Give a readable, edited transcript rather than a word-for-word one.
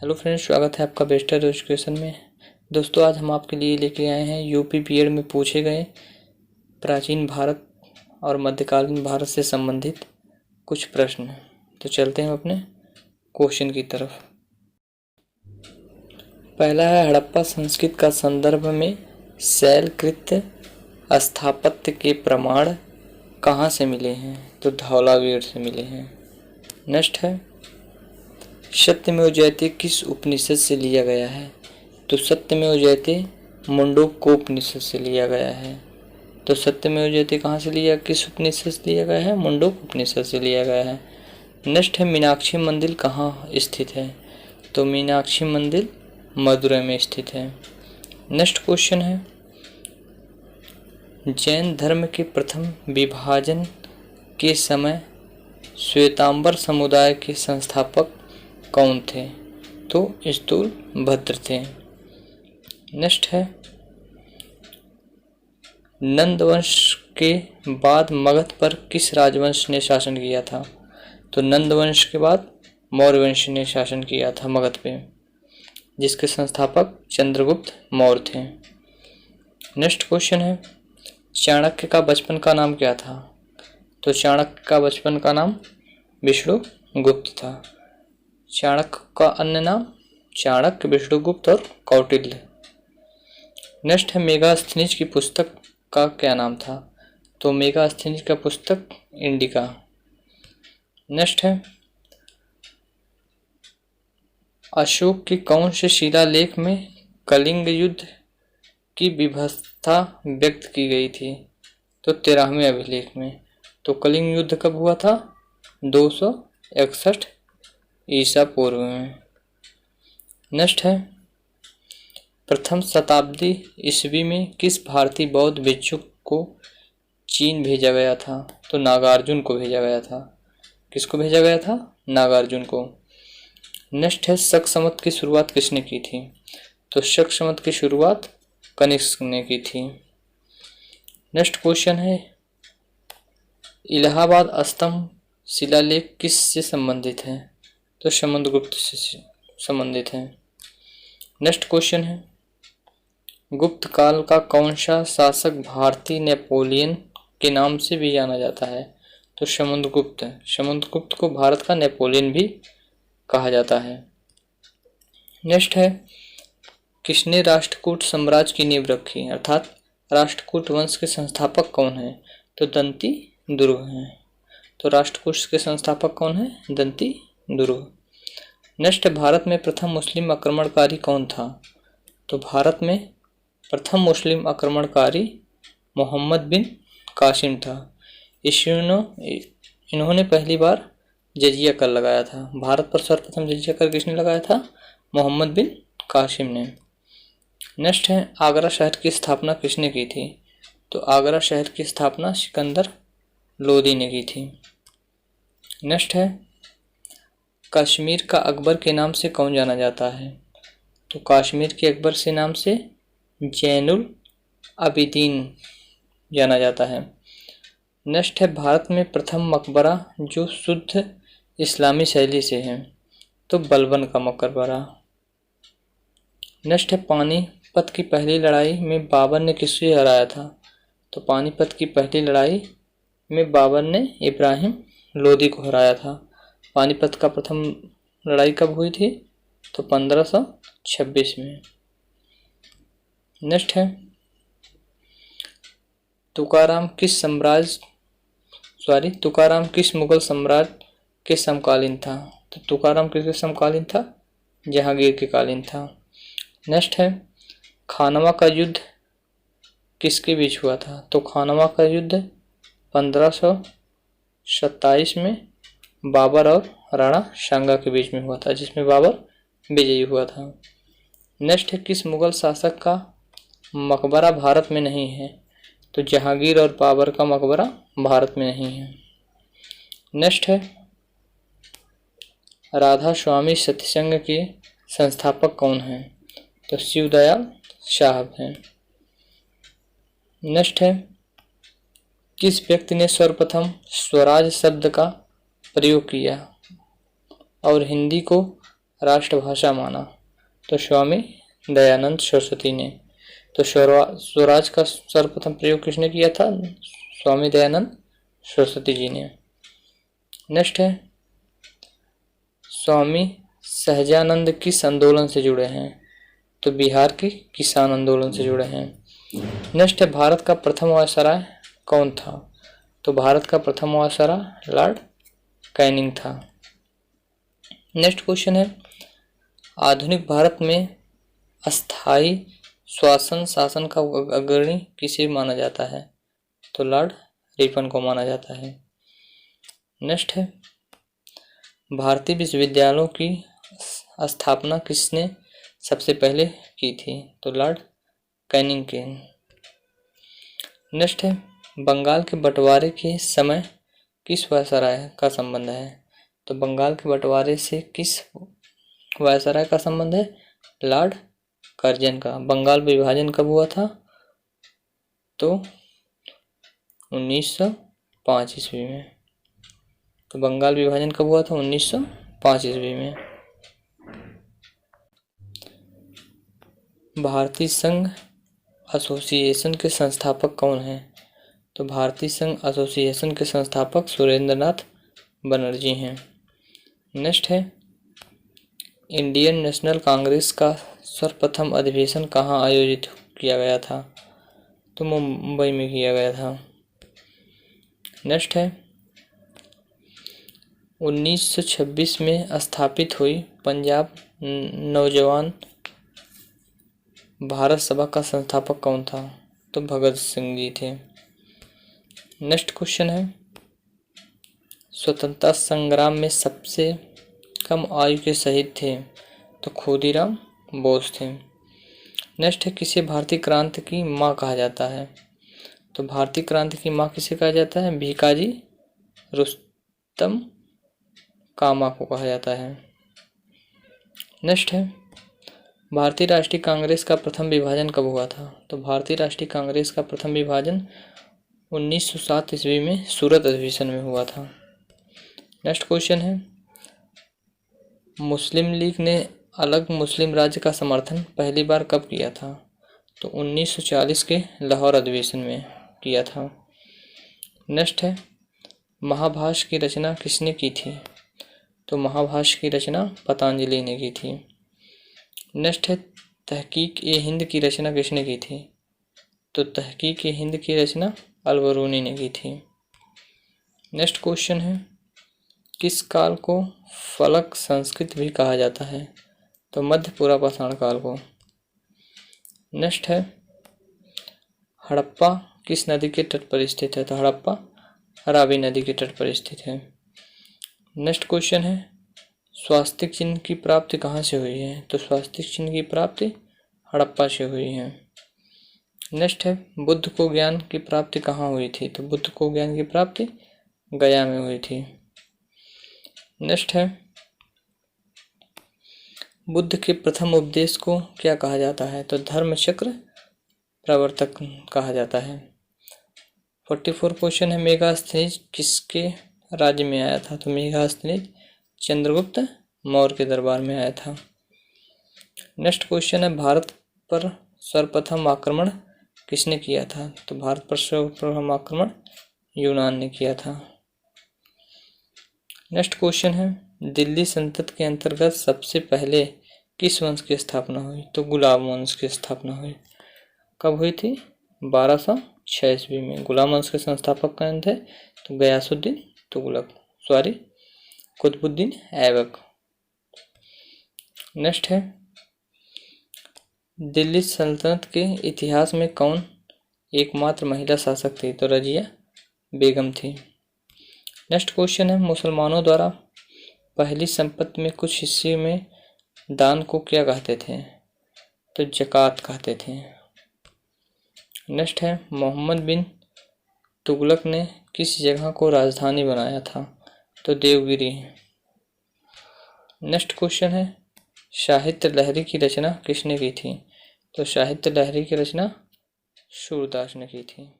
Hello friends, स्वागत है आपका बेस्टर एजुकेशन में। दोस्तों, आज हम आपके लिए लेके आए हैं यूपी बीएड में पूछे गए प्राचीन भारत और मध्यकालीन भारत से संबंधित कुछ प्रश्न। तो चलते हैं अपने क्वेश्चन की तरफ। पहला है, हड़प्पा संस्कृति का संदर्भ में शैलकृत स्थापत्य के प्रमाण कहाँ से मिले हैं? तो धौलावीर से मिले हैं। नेक्स्ट है, सत्यमेव जयते किस उपनिषद से लिया गया है? तो सत्यमेव जयते मुंडकोपनिषद से लिया गया है। तो सत्यमेव जयते कहाँ से लिया, किस उपनिषद से लिया गया है? मुंडकोपनिषद से लिया गया है। नेक्स्ट है, मीनाक्षी मंदिर कहाँ स्थित है? तो मीनाक्षी मंदिर मदुरै में स्थित है। नेक्स्ट क्वेश्चन है, जैन धर्म के प्रथम विभाजन के समय श्वेतांबर समुदाय के संस्थापक कौन थे? तो स्थूलभद्र थे। नेक्स्ट है, नंद वंश के बाद मगध पर किस राजवंश ने शासन किया था? तो नंद वंश के बाद मौर्य वंश ने शासन किया था मगध पे, जिसके संस्थापक चंद्रगुप्त मौर्य थे। नेक्स्ट क्वेश्चन है, चाणक्य का बचपन का नाम क्या था? तो चाणक्य का बचपन का नाम विष्णुगुप्त था। चाणक्य का अन्य नाम चाणक्य, विष्णुगुप्त और कौटिल्य। नेक्स्ट है, मेगास्थनीज की पुस्तक का क्या नाम था? तो मेगास्थनीज का पुस्तक इंडिका। नेक्स्ट है, अशोक के कौन से शिलालेख में कलिंग युद्ध की विभत्सता व्यक्त की गई थी? तो 13वें अभिलेख में। तो कलिंग युद्ध कब हुआ था? 261 ईसा पूर्व में। नेक्स्ट है, प्रथम शताब्दी ईस्वी में किस भारतीय बौद्ध भिक्षुक को चीन भेजा गया था? तो नागार्जुन को भेजा गया था। किसको भेजा गया था? नागार्जुन को। नेक्स्ट है, शक संवत की शुरुआत किसने की थी? तो शक संवत की शुरुआत कनिष्क ने की थी। नेक्स्ट क्वेश्चन है, इलाहाबाद स्तंभ शिलालेख किस से संबंधित है? तो समुद्रगुप्त से संबंधित है। नेक्स्ट क्वेश्चन है, गुप्त काल का कौन सा शासक भारतीय नेपोलियन के नाम से भी जाना जाता है? तो समुद्रगुप्त। समुद्रगुप्त को भारत का नेपोलियन भी कहा जाता है। नेक्स्ट है, किसने राष्ट्रकूट साम्राज्य की नींव रखी, अर्थात राष्ट्रकूट वंश के संस्थापक कौन है? तो दंती दुर्ग हैं। तो राष्ट्रकूट के संस्थापक कौन है? दंती दुर्ग। नेक्स्ट, भारत में प्रथम मुस्लिम आक्रमणकारी कौन था? तो भारत में प्रथम मुस्लिम आक्रमणकारी मोहम्मद बिन कासिम था। इन्होंने पहली बार जजिया कर लगाया था। भारत पर सर्वप्रथम जजिया कर किसने लगाया था? मोहम्मद बिन कासिम ने। नेक्स्ट है, आगरा शहर की स्थापना किसने की थी? तो आगरा शहर की स्थापना सिकंदर लोदी ने की थी। नेक्स्ट है, कश्मीर का अकबर के नाम से कौन जाना जाता है? तो कश्मीर के अकबर से नाम से जैनुल आबिदीन जाना जाता है। नेक्स्ट है, भारत में प्रथम मकबरा जो शुद्ध इस्लामी शैली से है, तो बलबन का मकबरा। नेक्स्ट है, पानीपत की पहली लड़ाई में बाबर ने किसे हराया था? तो पानीपत की पहली लड़ाई में बाबर ने इब्राहिम लोदी को हराया था। पानीपत का प्रथम लड़ाई कब हुई थी? तो 1526 में। नेक्स्ट है, तुकाराम किस मुगल सम्राट के समकालीन था? तो तुकाराम किसके समकालीन था? जहांगीर के कालीन था। नेक्स्ट है, खानवा का युद्ध किसके बीच हुआ था? तो खानवा का युद्ध 1527 में बाबर और राणा सांगा के बीच में हुआ था, जिसमें बाबर विजयी हुआ था। नेक्स्ट है, किस मुगल शासक का मकबरा भारत में नहीं है? तो जहांगीर और बाबर का मकबरा भारत में नहीं है। नेक्स्ट है, राधा स्वामी सत्संग के संस्थापक कौन हैं? तो शिवदयाल साहब हैं। नेक्स्ट है, किस व्यक्ति ने सर्वप्रथम स्वराज शब्द का प्रयोग किया और हिंदी को राष्ट्रभाषा माना? तो स्वामी दयानंद सरस्वती ने। तो स्वराज का सर्वप्रथम प्रयोग किसने किया था? स्वामी दयानंद सरस्वती जी ने। नेक्स्ट है, स्वामी सहजानंद किस आंदोलन से जुड़े हैं? तो बिहार के किसान आंदोलन से जुड़े हैं। नेक्स्ट है, भारत का प्रथम वायसराय कौन था? तो भारत का प्रथम वायसराय लॉर्ड कैनिंग था। नेक्स्ट क्वेश्चन है, आधुनिक भारत में अस्थाई शासन का अग्रणी किसे माना जाता है? तो लॉर्ड रिपन को माना जाता है। नेक्स्ट है, भारतीय विश्वविद्यालयों की स्थापना किसने सबसे पहले की थी? तो लॉर्ड कैनिंग के। नेक्स्ट है, बंगाल के बंटवारे के समय किस वायसराय का संबंध है? तो बंगाल के बंटवारे से किस वायसराय का संबंध है? लॉर्ड कर्जन का। बंगाल विभाजन कब हुआ था? तो 1905 ईस्वी में। तो बंगाल विभाजन कब हुआ था? 1905 ईस्वी में। भारतीय संघ एसोसिएशन के संस्थापक कौन हैं? तो भारतीय संघ एसोसिएशन के संस्थापक सुरेंद्रनाथ बनर्जी हैं। नेक्स्ट है, इंडियन नेशनल कांग्रेस का सर्वप्रथम अधिवेशन कहाँ आयोजित किया गया था? तो मुंबई में किया गया था। नेक्स्ट है, 1926 में स्थापित हुई पंजाब नौजवान भारत सभा का संस्थापक कौन था? तो भगत सिंह जी थे। नेक्स्ट क्वेश्चन है, स्वतंत्रता संग्राम में सबसे कम आयु के शहीद थे? तो खुदीराम बोस थे। नेक्स्ट है, किसे भारतीय क्रांति की माँ कहा जाता है? तो भारतीय क्रांति की माँ किसे कहा जाता है? भीकाजी रुस्तम कामा को कहा जाता है। नेक्स्ट है, भारतीय राष्ट्रीय कांग्रेस का प्रथम विभाजन कब हुआ था? तो भारतीय राष्ट्रीय कांग्रेस का प्रथम विभाजन 1907 ईस्वी में सूरत अधिवेशन में हुआ था। नेक्स्ट क्वेश्चन है, मुस्लिम लीग ने अलग मुस्लिम राज्य का समर्थन पहली बार कब किया था? तो 1940 के लाहौर अधिवेशन में किया था। नेक्स्ट है, महाभाष्य की रचना किसने की थी? तो महाभाष्य की रचना पतंजलि ने की थी। नेक्स्ट है, तहकीक-ए-हिंद की रचना किसने की थी? तो तहकीक-ए-हिंद की रचना अल-बरूनी ने की थी। नेक्स्ट क्वेश्चन है, किस काल को फलक संस्कृत भी कहा जाता है? तो मध्य पुरापाषाण काल को। नेक्स्ट है, हड़प्पा किस नदी के तट पर स्थित है? तो हड़प्पा रावी नदी के तट पर स्थित है। नेक्स्ट क्वेश्चन है, स्वास्तिक चिन्ह की प्राप्ति कहाँ से हुई है? तो स्वास्तिक चिन्ह की प्राप्ति हड़प्पा से हुई है। नेक्स्ट है, बुद्ध को ज्ञान की प्राप्ति कहाँ हुई थी? तो बुद्ध को ज्ञान की प्राप्ति गया में हुई थी। नेक्स्ट है, बुद्ध के प्रथम उपदेश को क्या कहा जाता है? तो धर्म चक्र प्रवर्तक कहा जाता है। 44 क्वेश्चन है, मेगास्थनीज किसके राज्य में आया था? तो मेगास्थनीज चंद्रगुप्त मौर्य के दरबार में आया था। नेक्स्ट क्वेश्चन है, भारत पर सर्वप्रथम आक्रमण किसने किया था? तो भारत पर सर्वप्रथम आक्रमण यूनान ने किया था। नेक्स्ट क्वेश्चन है, दिल्ली सल्तनत के अंतर्गत सबसे पहले किस वंश की स्थापना हुई? तो गुलाम वंश की स्थापना हुई। कब हुई थी? 1206 ईस्वी में। गुलाम वंश के संस्थापक कौन थे? तो गयासुद्दीन तुगलक, कुतुबुद्दीन ऐबक। नेक्स्ट है, दिल्ली सल्तनत के इतिहास में कौन एकमात्र महिला शासक थी? तो रजिया बेगम थी। नेक्स्ट क्वेश्चन है, मुसलमानों द्वारा पहली संपत्ति में कुछ हिस्से में दान को क्या कहते थे? तो ज़कात कहते थे। नेक्स्ट है, मोहम्मद बिन तुगलक ने किस जगह को राजधानी बनाया था? तो देवगिरी। नेक्स्ट क्वेश्चन है, साहित्य लहरी की रचना किसने की थी? तो साहित्य लहरी की रचना सूरदास ने की थी।